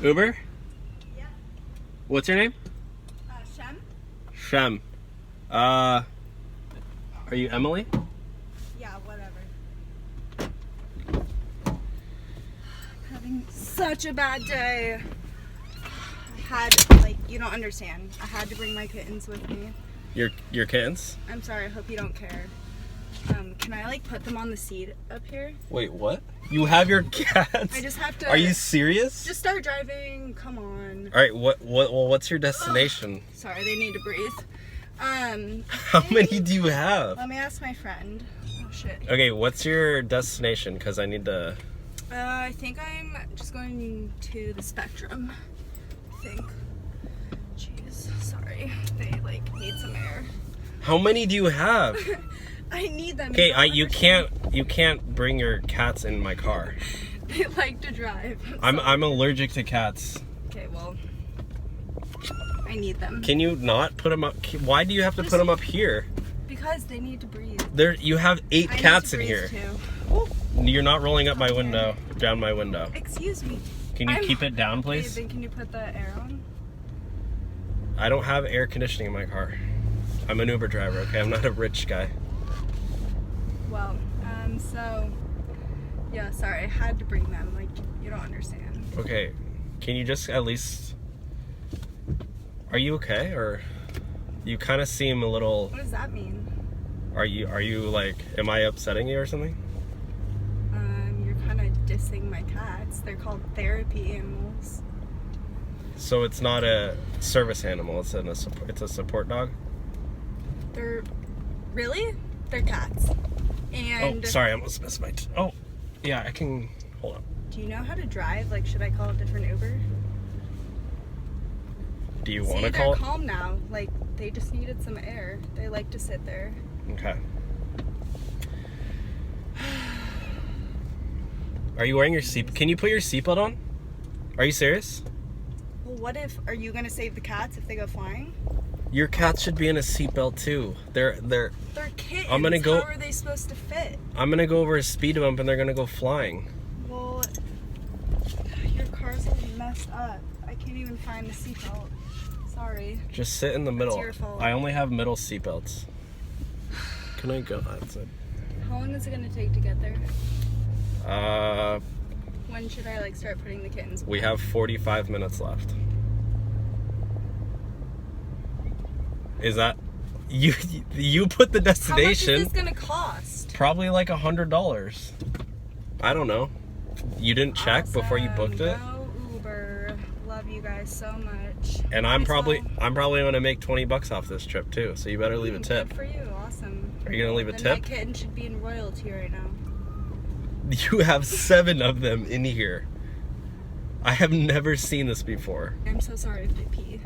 Uber? Yeah. What's your name? Shem? Shem. Are you Emily? Yeah, whatever. I'm having such a bad day. I had, like, you don't understand. I had to bring my kittens with me. Your kittens? I'm sorry, I hope you don't care. Can I, like, put them on the seat up here? Wait, what? You have your cats? I just have to... Are you serious? Just start driving. Come on. All right, what's your destination? Ugh. Sorry, they need to breathe. How many do you have? Let me ask my friend. Oh, shit. Okay, what's your destination? Because I need to... I think I'm just going to the Spectrum. I think. Jeez, sorry. They, like, need some air. How many do you have? I need them. Okay, you can't bring your cats in my car. They like to drive. I'm allergic to cats. Okay, well, I need them. Can you not put them up? Why do you have to put them up here? Because they need to breathe. You have 8 cats in here. Too. You're not rolling up my window, down my window. Excuse me. Can you keep it down, please? Then can you put the air on? I don't have air conditioning in my car. I'm an Uber driver, okay? I'm not a rich guy. Well, so, yeah, sorry, I had to bring them, like, you don't understand. Okay, can you just at least, are you okay, or you kind of seem a little... What does that mean? Are you like, am I upsetting you or something? You're kind of dissing my cats. They're called therapy animals. So it's not a service animal, it's a support dog? Really? They're cats. And... Oh, sorry, I almost missed my... Oh, yeah, I can... Hold on. Do you know how to drive? Like, should I call a different Uber? Do you want to call it? They're calm now. Like, they just needed some air. They like to sit there. Okay. Are you wearing your seat... Can you put your seatbelt on? Are you serious? Well, what if... Are you going to save the cats if they go flying? Your cats should be in a seatbelt too. They're kittens. I'm gonna go. How are they supposed to fit? I'm gonna go over a speed bump and they're gonna go flying. Well, your car's all messed up. I can't even find the seatbelt. Sorry. Just sit in the middle. It's your fault. I only have middle seatbelts. Can I go? That's it. How long is it gonna take to get there? When should I, like, start putting the kittens? We have 45 minutes left. Is that you put the destination? How much is this gonna cost? Probably like $100. I don't know. You didn't check before you booked it? Go Uber. Love you guys so much. And I'm probably gonna make $20 off this trip too. So you better leave a tip. Good for you. Awesome. Are you gonna leave a Then tip? that kitten should be in royalty right now. You have 7 of them in here. I have never seen this before. I'm so sorry if they pee.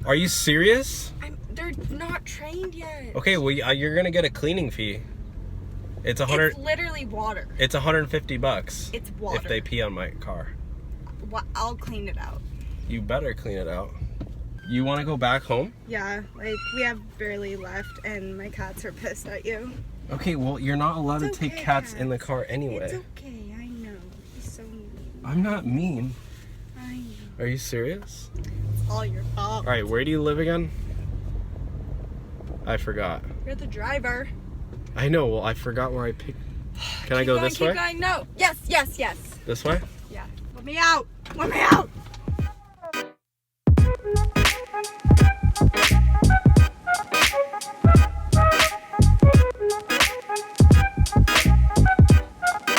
Are you serious? They're not trained yet. Okay, well you're gonna get a cleaning fee. It's It's literally water. It's $150. It's water. If they pee on my car. I'll clean it out. You better clean it out. You want to go back home? Yeah, like, we have barely left, and my cats are pissed at you. Okay, well you're not allowed It's to take okay, cats in the car anyway. It's okay, I know. He's so mean. I'm not mean. I know. Are you serious? It's all your fault. Alright, where do you live again? I forgot. You're the driver. I know, well I forgot where I picked. Can I go this way? Keep going, no. Yes. This way? Yeah. Let me out. Let me out.